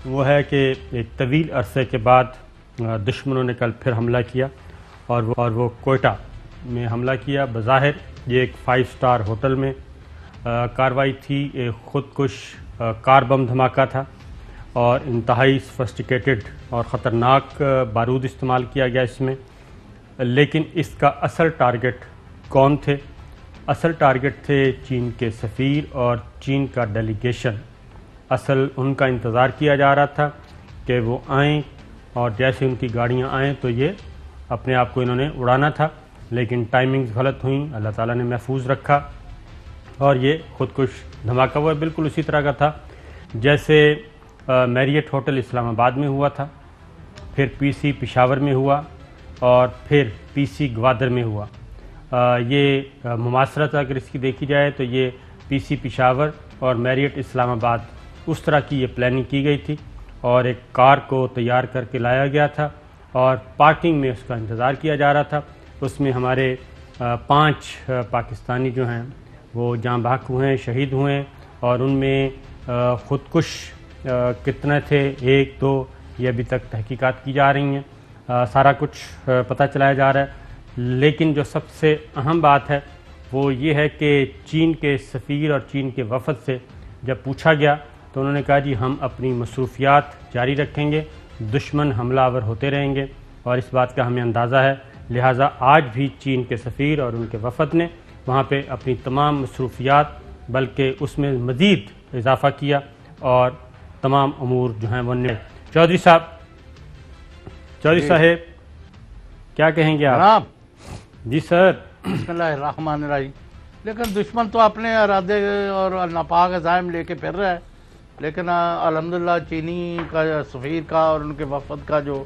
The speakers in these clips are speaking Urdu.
وہ ہے کہ ایک طویل عرصے کے بعد دشمنوں نے کل پھر حملہ کیا اور وہ کوئٹہ میں حملہ کیا. بظاہر یہ ایک 5 اسٹار ہوٹل میں کارروائی تھی. ایک خودکش کار بم دھماکہ تھا اور انتہائی سفسٹیکیٹڈ اور خطرناک بارود استعمال کیا گیا اس میں. لیکن اس کا اصل ٹارگٹ کون تھے؟ اصل ٹارگٹ تھے چین کے سفیر اور چین کا ڈیلیگیشن. اصل ان کا انتظار کیا جا رہا تھا کہ وہ آئیں اور جیسے ان کی گاڑیاں آئیں تو یہ اپنے آپ کو انہوں نے اڑانا تھا. لیکن ٹائمنگز غلط ہوئیں، اللہ تعالیٰ نے محفوظ رکھا اور یہ خودکش دھماکہ ہوا. بالکل اسی طرح کا تھا جیسے میریٹ ہوٹل اسلام آباد میں ہوا تھا، پھر پی سی پشاور میں ہوا اور پھر پی سی گوادر میں ہوا. یہ مماثلت اگر اس کی دیکھی جائے تو یہ پی سی پشاور اور میریٹ اسلام آباد اس طرح کی یہ پلاننگ کی گئی تھی اور ایک کار کو تیار کر کے لایا گیا تھا اور پارکنگ میں اس کا انتظار کیا جا رہا تھا. اس میں ہمارے 5 پاکستانی جو ہیں وہ جاں بحق ہوئے ہیں، شہید ہوئے ہیں اور ان میں خودکش کتنے تھے، 1 2 یہ ابھی تک تحقیقات کی جا رہی ہیں. سارا کچھ پتہ چلایا جا رہا ہے. لیکن جو سب سے اہم بات ہے وہ یہ ہے کہ چین کے سفیر اور چین کے وفد سے جب پوچھا گیا تو انہوں نے کہا جی ہم اپنی مصروفیات جاری رکھیں گے، دشمن حملہ آور ہوتے رہیں گے اور اس بات کا ہمیں اندازہ ہے. لہٰذا آج بھی چین کے سفیر اور ان کے وفد نے وہاں پہ اپنی تمام مصروفیات بلکہ اس میں مزید اضافہ کیا اور تمام امور جو ہیں وہ چودھری صاحب کیا کہیں گے آپ؟ جی سر. بسم اللہ الرحمن الرحیم. لیکن دشمن تو اپنے ارادے اور ناپاک عزائم لے کے پھر رہا ہے، لیکن الحمدللہ چینی کا سفیر کا اور ان کے وفد کا جو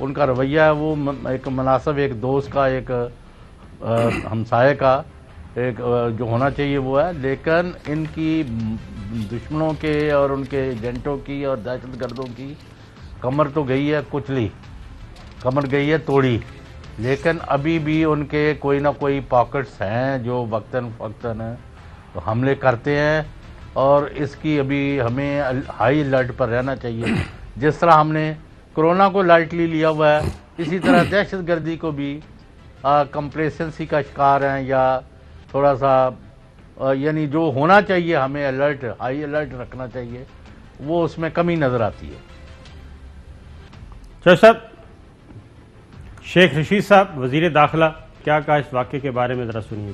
ان کا رویہ ہے وہ ایک مناسب، ایک دوست کا، ایک ہمسائے کا ایک جو ہونا چاہیے وہ ہے. لیکن ان کی دشمنوں کے اور ان کے ایجنٹوں کی اور دہشت گردوں کی کمر تو گئی ہے کچلی، کمر گئی ہے توڑی، لیکن ابھی بھی ان کے کوئی نہ کوئی پاکٹس ہیں جو وقتاً فوقتاً حملے کرتے ہیں اور اس کی ابھی ہمیں ہائی الرٹ پر رہنا چاہیے. جس طرح ہم نے کرونا کو لائٹلی لیا ہوا ہے اسی طرح دہشت گردی کو بھی کمپلیسنسی کا شکار ہیں یا تھوڑا سا یعنی جو ہونا چاہیے ہمیں الرٹ، ہائی الرٹ رکھنا چاہیے، وہ اس میں کمی نظر آتی ہے. سر صاحب، شیخ رشید صاحب وزیر داخلہ کیا کہا اس واقعے کے بارے میں ذرا سنیے.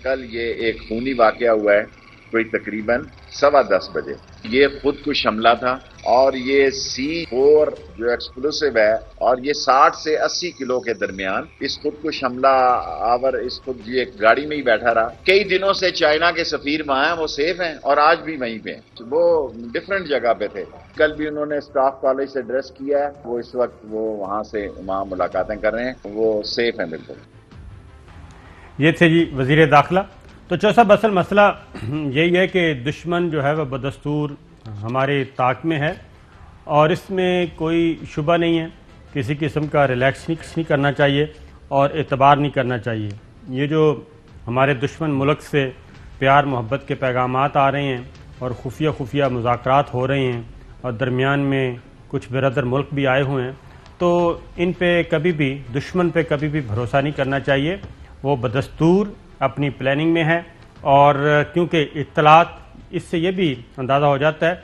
کل یہ ایک خونی واقعہ ہوا ہے کوئی تقریباً 10:15 بجے. یہ خودکش حملہ تھا اور یہ C4 جو ایکسپلوسیو ہے اور یہ 60 سے 80 کلو کے درمیان اس خودکش حملہ آور اس خود یہ گاڑی میں ہی بیٹھا رہا. کئی دنوں سے چائنا کے سفیر وہاں ہیں، وہ سیف ہیں اور آج بھی وہیں پہ ہیں. وہ ڈفرینٹ جگہ پہ تھے. کل بھی انہوں نے اسٹاف کالج سے ایڈریس کیا ہے، وہ اس وقت وہ وہاں ملاقاتیں کر رہے ہیں، وہ سیف ہیں بالکل. یہ تھے جی وزیر داخلہ. تو صاحب اصل مسئلہ یہی ہے کہ دشمن جو ہے وہ بدستور ہمارے طاق میں ہے اور اس میں کوئی شبہ نہیں ہے. کسی قسم کا ریلیکس نہیں کرنا چاہیے اور اعتبار نہیں کرنا چاہیے. یہ جو ہمارے دشمن ملک سے پیار محبت کے پیغامات آ رہے ہیں اور خفیہ مذاکرات ہو رہے ہیں اور درمیان میں کچھ برادر ملک بھی آئے ہوئے ہیں، تو ان پہ کبھی بھی دشمن پہ کبھی بھی بھروسہ نہیں کرنا چاہیے. وہ بدستور اپنی پلاننگ میں ہے اور کیونکہ اطلاعات اس سے یہ بھی اندازہ ہو جاتا ہے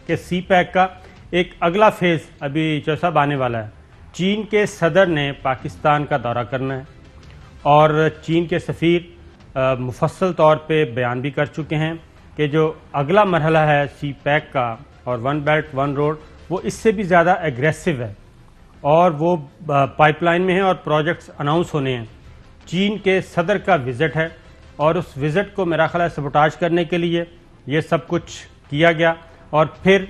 کہ سی پیک کا ایک اگلا فیز ابھی صاحب آنے والا ہے. چین کے صدر نے پاکستان کا دورہ کرنا ہے اور چین کے سفیر مفصل طور پہ بیان بھی کر چکے ہیں کہ جو اگلا مرحلہ ہے سی پیک کا اور 1 بیلٹ 1 روڈ وہ اس سے بھی زیادہ ایگریسو ہے اور وہ پائپ لائن میں ہیں اور پروجیکٹس اناؤنس ہونے ہیں. چین کے صدر کا وزٹ ہے اور اس وزٹ کو میرا خیال ہے سبوٹاج کرنے کے لیے یہ سب کچھ کیا گیا. اور پھر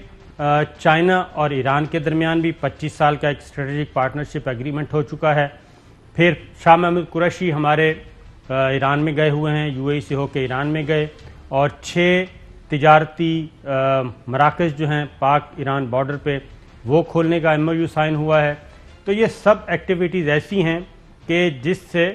چائنا اور ایران کے درمیان بھی 25 سال کا ایک اسٹریٹجک پارٹنرشپ ایگریمنٹ ہو چکا ہے. پھر شاہ محمود قریشی ہمارے ایران میں گئے ہوئے ہیں، UAE سے ہو کے ایران میں گئے اور 6 تجارتی مراکز جو ہیں پاک ایران بارڈر پہ وہ کھولنے کا MOU سائن ہوا ہے. تو یہ سب ایکٹیویٹیز ایسی ہیں کہ جس سے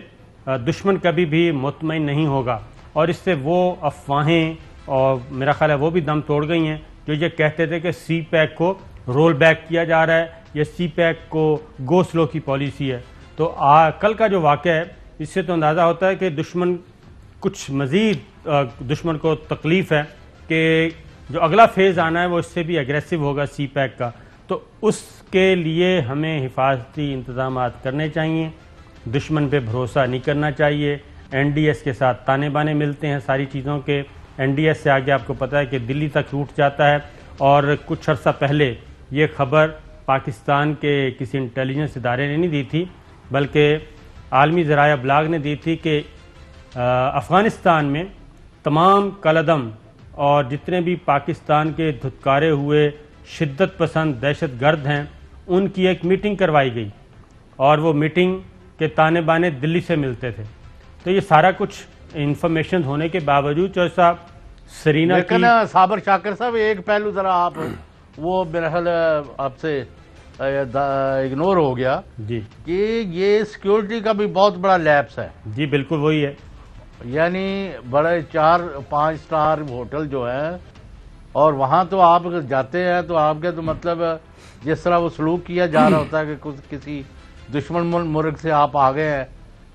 دشمن کبھی بھی مطمئن نہیں ہوگا اور اس سے وہ افواہیں اور میرا خیال ہے وہ بھی دم توڑ گئی ہیں جو یہ کہتے تھے کہ سی پیک کو رول بیک کیا جا رہا ہے، یہ سی پیک کو گو سلو کی پالیسی ہے. تو کل کا جو واقعہ ہے اس سے تو اندازہ ہوتا ہے کہ دشمن کچھ مزید دشمن کو تکلیف ہے کہ جو اگلا فیز آنا ہے وہ اس سے بھی ایگریسو ہوگا سی پیک کا. تو اس کے لیے ہمیں حفاظتی انتظامات کرنے چاہیے، دشمن پہ بھروسہ نہیں کرنا چاہیے. این ڈی ایس کے ساتھ تانے بانے ملتے ہیں ساری چیزوں کے. این ڈی ایس سے آگے آپ کو پتہ ہے کہ دلی تک روٹ جاتا ہے، اور کچھ عرصہ پہلے یہ خبر پاکستان کے کسی انٹیلیجنس ادارے نے نہیں دی تھی بلکہ عالمی ذرائع ابلاغ نے دی تھی کہ افغانستان میں تمام کالعدم اور جتنے بھی پاکستان کے دھتکارے ہوئے شدت پسند دہشت گرد ہیں ان کی ایک میٹنگ کروائی گئی، اور وہ میٹنگ کے تانے بانے دلی سے ملتے تھے. تو یہ سارا کچھ انفارمیشن ہونے کے باوجود جو صاحب سرینا کی لیکن صابر شاکر صاحب ایک پہلو ذرا آپ وہ میرا خیال آپ سے اگنور ہو گیا جی کہ یہ سیکیورٹی کا بھی بہت بڑا لیپس ہے. جی بالکل وہی ہے. یعنی بڑے 4-5 سٹار ہوٹل جو ہیں، اور وہاں تو آپ جاتے ہیں تو آپ کے تو مطلب جس طرح وہ سلوک کیا جا رہا ہوتا ہے کہ کسی دشمن ملک سے آپ آ گئے ہیں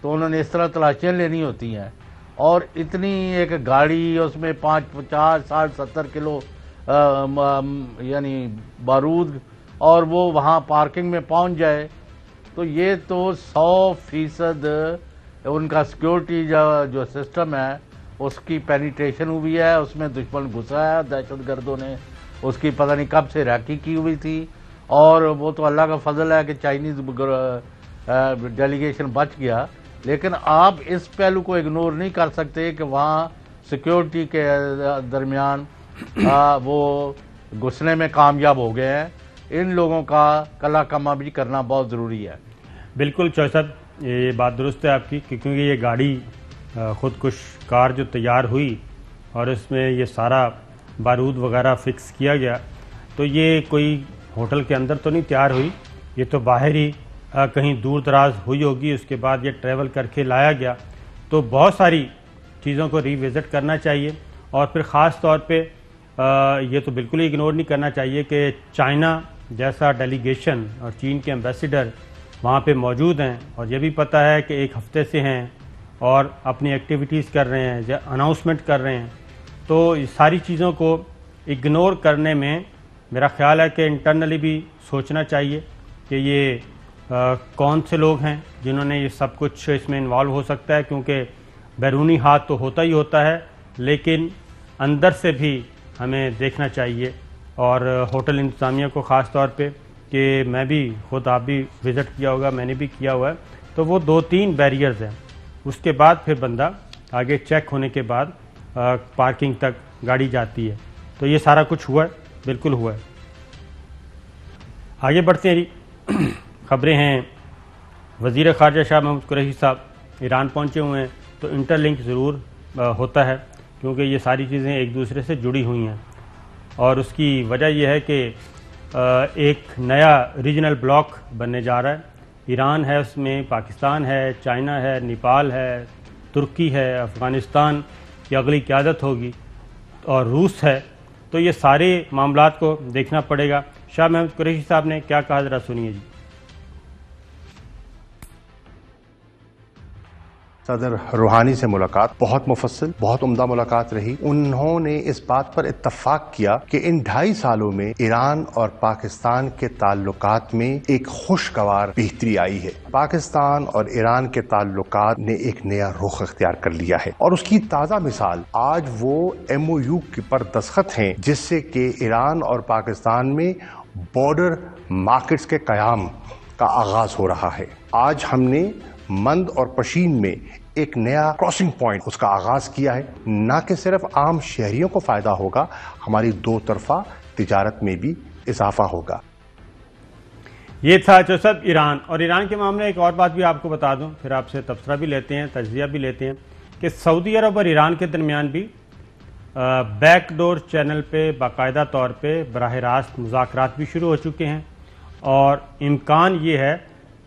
تو انہوں نے اس طرح تلاشیاں لینی ہوتی ہیں، اور اتنی ایک گاڑی اس میں 50-60-70 کلو یعنی بارود، اور وہ وہاں پارکنگ میں پہنچ جائے تو یہ تو 100% ان کا سیکیورٹی جو سسٹم ہے اس کی پینیٹریشن ہوئی ہے، اس میں دشمن گھسا ہے، دہشت گردوں نے اس کی پتہ نہیں کب سے ریکی کی ہوئی تھی. اور وہ تو اللہ کا فضل ہے کہ چائنیز ڈیلیگیشن بچ گیا. لیکن آپ اس پہلو کو اگنور نہیں کر سکتے کہ وہاں سیکیورٹی کے درمیان وہ گھسنے میں کامیاب ہو گئے ہیں. ان لوگوں کا کلا کما بھی کرنا بہت ضروری ہے. بالکل چوہے صاحب یہ بات درست ہے آپ کی، کیونکہ یہ گاڑی خودکش کار جو تیار ہوئی اور اس میں یہ سارا بارود وغیرہ فکس کیا گیا، تو یہ کوئی ہوٹل کے اندر تو نہیں تیار ہوئی، یہ تو باہر ہی کہیں دور دراز ہوئی ہوگی. اس کے بعد یہ ٹریول کر کے لایا گیا. تو بہت ساری چیزوں کو ری وزٹ کرنا چاہیے، اور پھر خاص طور پہ یہ تو بالکل ہی اگنور نہیں کرنا چاہیے کہ چائنا جیسا ڈیلیگیشن اور چین کے ایمبیسیڈر وہاں پہ موجود ہیں، اور یہ بھی پتہ ہے کہ ایک ہفتے سے ہیں اور اپنی ایکٹیویٹیز کر رہے ہیں یا اناؤنسمنٹ کر رہے ہیں. تو اس ساری چیزوں کو اگنور کرنے میں میرا خیال ہے کہ انٹرنلی بھی سوچنا چاہیے کہ یہ کون سے لوگ ہیں جنہوں نے یہ سب کچھ اس میں انوالو ہو سکتا ہے، کیونکہ بیرونی ہاتھ تو ہوتا ہی ہوتا ہے لیکن اندر سے بھی ہمیں دیکھنا چاہیے. اور ہوٹل انتظامیہ کو خاص طور پہ کہ میں بھی خود آپ بھی وزٹ کیا ہوگا، میں نے بھی کیا ہوا ہے، تو وہ 2-3 بیریئرز ہیں. اس کے بعد پھر بندہ آگے چیک ہونے کے بعد پارکنگ تک گاڑی جاتی ہے. تو یہ سارا کچھ ہوا ہے، بالکل ہوا ہے. آگے بڑھتے ہیں جی. خبریں ہیں وزیر خارجہ شاہ محمود قریشی صاحب ایران پہنچے ہوئے ہیں، تو انٹر لنک ضرور ہوتا ہے کیونکہ یہ ساری چیزیں ایک دوسرے سے جڑی ہوئی ہیں. اور اس کی وجہ یہ ہے کہ ایک نیا ریجنل بلاک بننے جا رہا ہے. ایران ہے، اس میں پاکستان ہے، چائنا ہے، نیپال ہے، ترکی ہے، افغانستان کی اگلی قیادت ہوگی اور روس ہے. تو یہ سارے معاملات کو دیکھنا پڑے گا. شاہ محمود قریشی صاحب نے کیا کہا ذرا سنیے جی. صدر روحانی سے ملاقات بہت مفصل، بہت عمدہ ملاقات رہی. انہوں نے اس بات پر اتفاق کیا کہ ان 2.5 سالوں میں ایران اور پاکستان کے تعلقات میں ایک خوشگوار بہتری آئی ہے. پاکستان اور ایران کے تعلقات نے ایک نیا رخ اختیار کر لیا ہے، اور اس کی تازہ مثال آج وہ MOU پر دستخط ہیں جس سے کہ ایران اور پاکستان میں بارڈر مارکیٹس کے قیام کا آغاز ہو رہا ہے. آج ہم نے مند اور پشین میں ایک نیا کراسنگ پوائنٹ اس کا آغاز کیا ہے. نہ کہ صرف عام شہریوں کو فائدہ ہوگا، ہماری 2 طرفہ تجارت میں بھی اضافہ ہوگا. یہ تھا جو سب ایران. اور ایران کے معاملے ایک اور بات بھی آپ کو بتا دوں، پھر آپ سے تبصرہ بھی لیتے ہیں، تجزیہ بھی لیتے ہیں، کہ سعودی عرب اور ایران کے درمیان بھی بیک ڈور چینل پہ باقاعدہ طور پہ براہ راست مذاکرات بھی شروع ہو چکے ہیں. اور امکان یہ ہے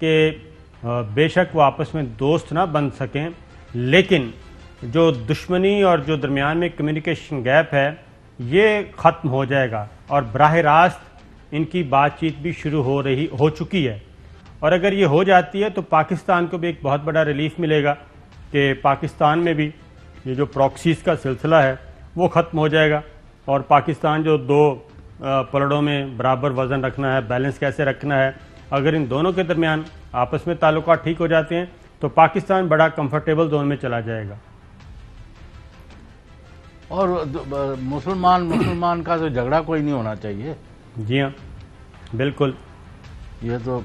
کہ بے شک وہ آپس میں دوست نہ بن سکیں، لیکن جو دشمنی اور جو درمیان میں کمیونیکیشن گیپ ہے یہ ختم ہو جائے گا. اور براہ راست ان کی بات چیت بھی شروع ہو چکی ہے، اور اگر یہ ہو جاتی ہے تو پاکستان کو بھی ایک بہت بڑا ریلیف ملے گا کہ پاکستان میں بھی یہ جو پراکسیز کا سلسلہ ہے وہ ختم ہو جائے گا، اور پاکستان جو دو پلڑوں میں برابر وزن رکھنا ہے، بیلنس کیسے رکھنا ہے، اگر ان دونوں کے درمیان آپس میں تعلقات ٹھیک ہو جاتے ہیں تو پاکستان بڑا کمفرٹیبل زون میں چلا جائے گا۔ اور مسلمان کا تو جھگڑا کوئی نہیں ہونا چاہیے۔ جی ہاں بالکل، یہ تو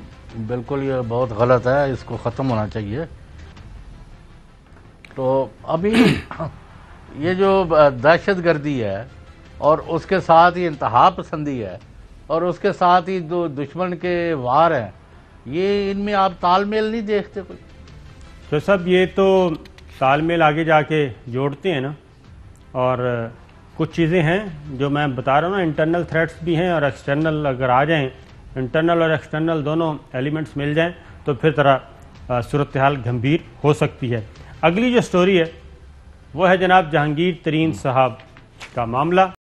بالکل یہ بہت غلط ہے، اس کو ختم ہونا چاہیے۔ تو ابھی یہ جو دہشت گردی ہے اور اس کے ساتھ ہی انتہا پسندی ہے اور اس کے ساتھ ہی جو دشمن کے وار ہیں، یہ ان میں آپ تال میل نہیں دیکھتے کوئی؟ تو سب یہ تو تال میل آگے جا کے جوڑتے ہیں نا، اور کچھ چیزیں ہیں جو میں بتا رہا ہوں نا، انٹرنل تھریٹس بھی ہیں اور ایکسٹرنل اگر آ جائیں، انٹرنل اور ایکسٹرنل دونوں ایلیمنٹس مل جائیں تو پھر طرح صورتحال گھمبیر ہو سکتی ہے۔ اگلی جو سٹوری ہے وہ ہے جناب جہانگیر ترین صاحب کا معاملہ۔